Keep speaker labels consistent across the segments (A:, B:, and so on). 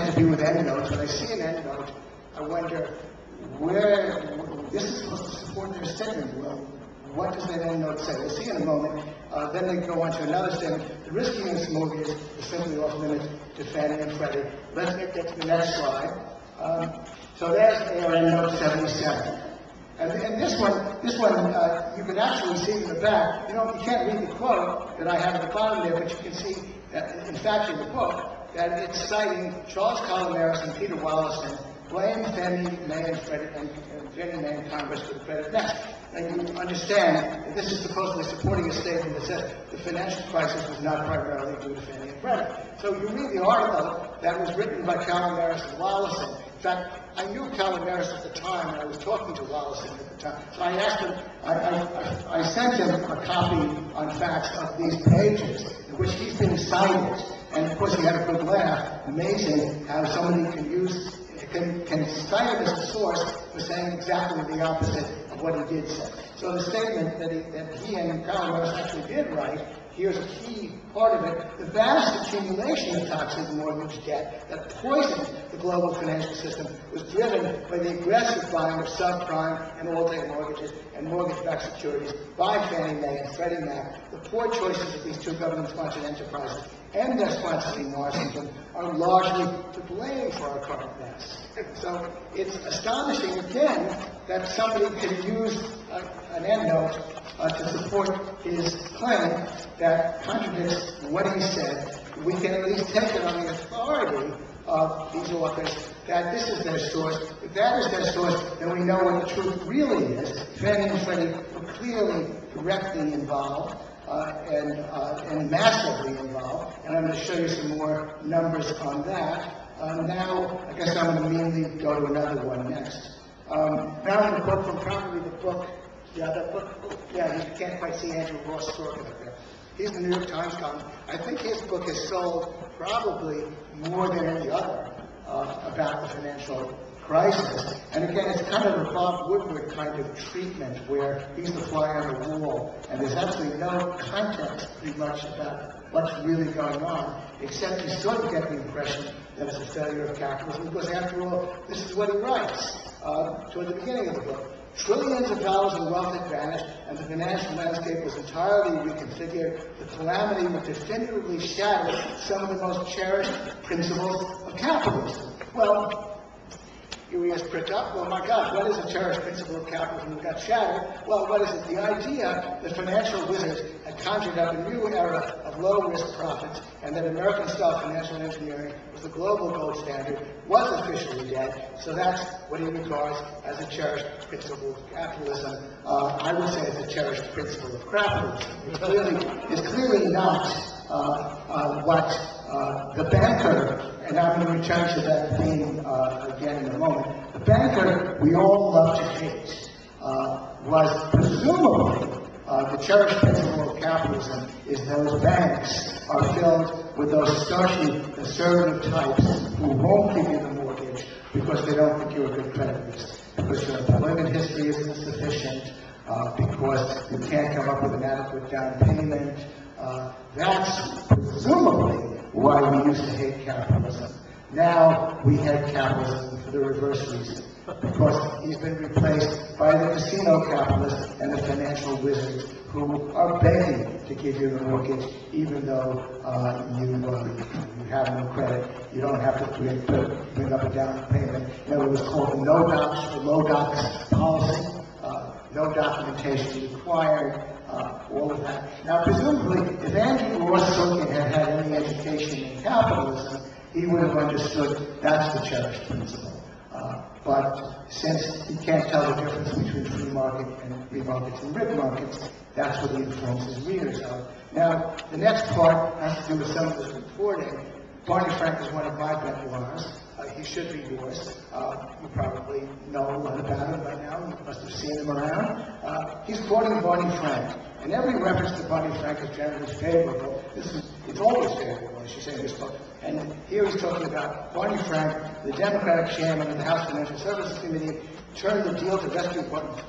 A: to do with endnotes. When I see an endnote, I wonder where this is supposed to support their statement. Well, what does that endnote say? We'll see in a moment. Then they go on to another statement. The riskiness mortgages is simply off limits to Fannie and Freddie. Let's get to the next slide. So there's our endnote 77. And this one, you can actually see in the back. You know, you can't read the quote that I have at the bottom there, but you can see, in fact, in the book, that it's citing Charles Calomares and Peter Wallison, blame Fannie Mae and Freddie and Fannie Mae and Congress for the credit mess. And you understand that this is supposedly supporting a statement that says the financial crisis was not primarily due to Fannie and Freddie. So you read the article that was written by Calomares and Wallison. In fact, I knew Calomares at the time, and I was talking to Wallison at the time. So I asked him, I sent him a copy on fax of these pages in which he's been cited. And of course, he had a good laugh. Amazing how somebody can cite it as a source for saying exactly the opposite of what he did say. So the statement that he and Calomares actually did write, here's a key part of it: the vast accumulation of toxic mortgage debt that poisoned the global financial system was driven by the aggressive buying of subprime and alt-A mortgages and mortgage-backed securities by Fannie Mae and Freddie Mac. The poor choices of these two government-sponsored enterprises and their sponsors in Washington are largely to blame for our current mess. So it's astonishing, again, that somebody can use an endnote to support his claim that contradicts what he said. We can at least take it on the authority of these authors that this is their source. If that is their source, then we know what the truth really is. Fannie and Freddie were clearly directly involved and massively involved, and I'm going to show you some more numbers on that. Now, I guess I'm going to immediately go to another one next. Now I'm going to quote from probably the book. Yeah, that book. Yeah, you can't quite see Andrew Ross talking up there. He's the New York Times columnist. I think his book has sold probably more than any other about the financial crisis. And again, it's kind of a Bob Woodward kind of treatment where he's the fly on the wall, and there's absolutely no context pretty much about what's really going on, except you sort of get the impression that it's a failure of capitalism, because after all, this is what he writes toward the beginning of the book. Trillions of dollars in wealth had vanished, and the financial landscape was entirely reconfigured. The calamity would definitively shatter some of the most cherished principles of capitalism. Well, your ears prick up. Well, my God, what is a cherished principle of capitalism that got shattered? Well, what is it? The idea that financial wizards had conjured up a new era of low-risk profits and that American-style financial engineering was the global gold standard was officially dead. So that's what he regards as a cherished principle of capitalism. I would say it's a cherished principle of capitalism. It's clearly not what the banker, and I'm going to return to that theme again in a moment. The banker we all love to hate was presumably the cherished principle of capitalism is those banks are filled with those starchy, conservative types who won't give you the mortgage because they don't think you're a good credit risk, because your employment history isn't sufficient, because you can't come up with an adequate down payment. That's presumably why we used to hate capitalism. Now we hate capitalism for the reverse reason, because he's been replaced by the casino capitalists and the financial wizards who are begging to give you the mortgage, even though you have no credit. You don't have to bring up a down payment. You know, it was called the no docs or low docs policy. No documentation required. All of that. Now, presumably, if Andrew Ross Sorkin had had any education in capitalism, he would have understood that's the cherished principle. But since he can't tell the difference between free markets and rip markets, that's what he informs his readers of. Now, the next part has to do with some of this reporting. Barney Frank is one of my memoirs. He should be yours. You probably know a lot about him by now. You must have seen him around. He's quoting Barney Frank. And every reference to Barney Frank is generally favorable. It's always favorable, as you say in this book. And here he's talking about Barney Frank, the Democratic chairman of the House Financial Services Committee, turned the deal to rescue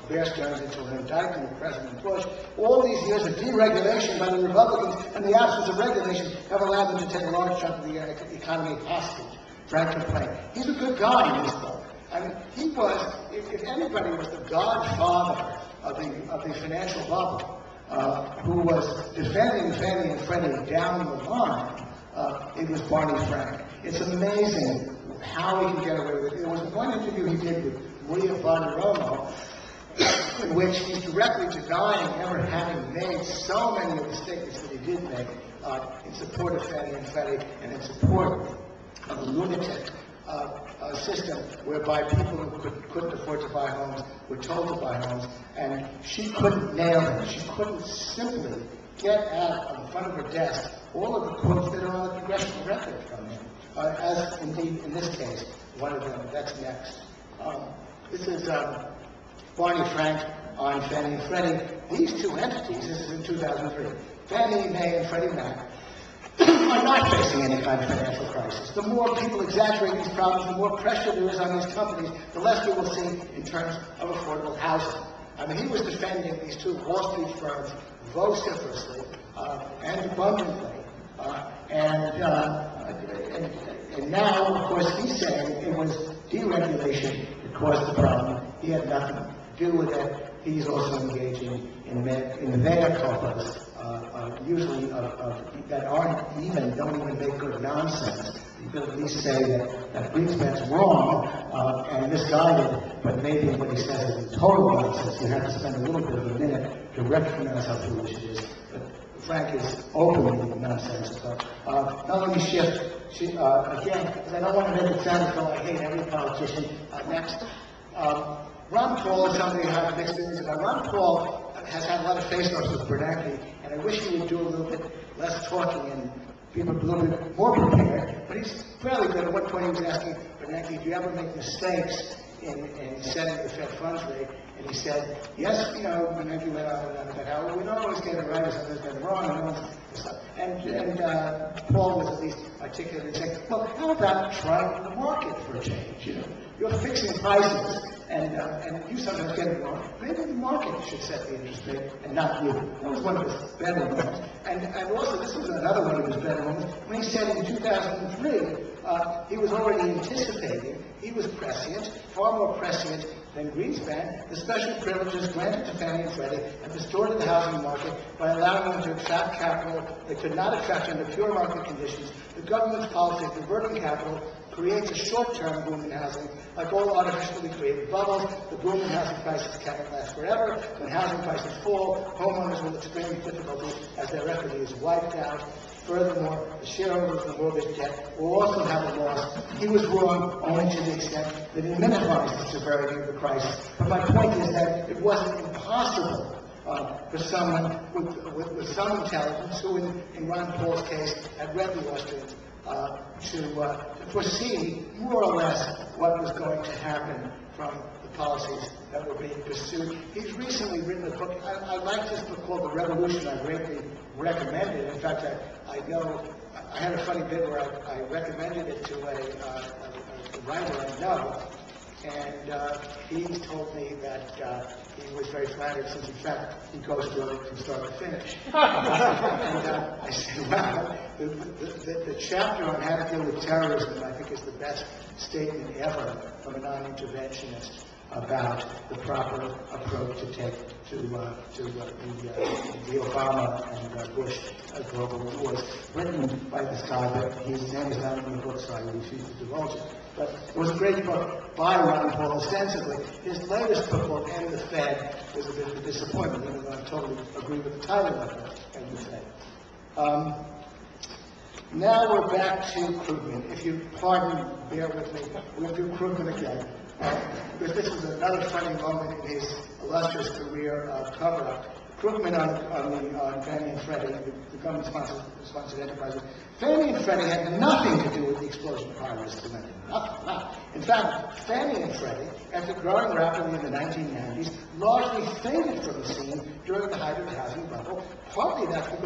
A: Bear Stearns into an indictment of President Bush. All these years of deregulation by the Republicans and the absence of regulation have allowed them to take a large chunk of the economy hostage. Frank complained. He's a good guy in this book. I mean, he was, if anybody was the godfather of the financial bubble, who was defending Fannie and Freddie down the line, it was Barney Frank. It's amazing how he can get away with it. There was one interview he did with Maria Bondaromo, in which he's directly denying ever having made so many of the statements that he did make in support of Fannie and Freddie and in support of a lunatic system whereby people who couldn't afford to buy homes were told to buy homes, and she couldn't nail him. She couldn't simply get out on the front of her desk all of the quotes that are on the congressional record from him, as indeed in this case, one of them. That's next. This is Barney Frank on Fannie and Freddie. These two entities, this is in 2003, Fannie Mae and Freddie Mac, are not facing any kind of financial crisis. The more people exaggerate these problems, the more pressure there is on these companies, the less we will see in terms of affordable housing. I mean, he was defending these two Wall Street firms vociferously and abundantly. And now, of course, he's saying it was deregulation that caused the problem. He had nothing to do with it. He's also engaging in the mea culpas, usually that don't even make good nonsense. You could at least say that Greenspan's wrong and misguided, but maybe what he says is total nonsense. You have to spend a little bit of a minute to recognize how foolish it is. But Frank is openly nonsensical. Now let me shift again, because I don't want to make it sound as though I hate every politician. Next. Ron Paul is somebody I have mixed feelings about. Ron Paul has had a lot of face-offs with Bernanke, and I wish he would do a little bit less talking and be a little bit more prepared. But he's fairly good. At one point he was asking Bernanke, do you ever make mistakes in setting the Fed funds rate? And he said, yes, Bernanke went on and on about how we don't always get it right or sometimes get it wrong. And Paul was at least articulate and saying, well, how about trying the market for a change? You're fixing prices, and you sometimes get it wrong. Maybe the market should set the interest rate and not you. That was one of his better moments. And also, this was another one of his better moments, when he said in 2003, he was already anticipating, he was prescient, far more prescient than Greenspan, the special privileges granted to Fannie and Freddie have distorted the housing market by allowing them to attract capital they could not attract under pure market conditions. The government's policy of diverting capital creates a short-term boom in housing. Like all artificially created bubbles, the boom in housing prices cannot last forever. When housing prices fall, homeowners will experience difficulty as their equity is wiped out. Furthermore, the shareholders of the mortgage debt will also have a loss. He was wrong only to the extent that he minimized the severity of the crisis. But my point is that it wasn't impossible for someone with some intelligence, who in Ron Paul's case had read the Austrians, to foresee more or less what was going to happen from the policies that were being pursued. He's recently written a book. I like this book called The Revolution. I greatly recommend it. In fact, I know I had a funny bit where I recommended it to a writer I know, and he told me that he was very flattered, since in fact he goes through it from start to finish. And I said, wow, the chapter on how to deal with terrorism, I think, is the best statement ever from a non-interventionist about the proper approach to take to the Obama and Bush global wars, written by this guy, but his name is not in the book, so I refuse to divulge it. But it was a great book by Ron Paul, ostensibly. His latest book, called End the Fed, was a bit of a disappointment, even though I totally agree with the title of it, End the Fed. Now we're back to Krugman. If you pardon, bear with me, we'll do Krugman again. Because this is another funny moment in his illustrious career cover-up. Krugman on Fannie and Freddie, the government-sponsored enterprises. Fannie and Freddie had nothing to do with the explosion of high-risk lending. Nothing. In fact, Fannie and Freddie, after growing rapidly in the 1990s, largely faded from the scene during the height of the housing bubble. Partly that's because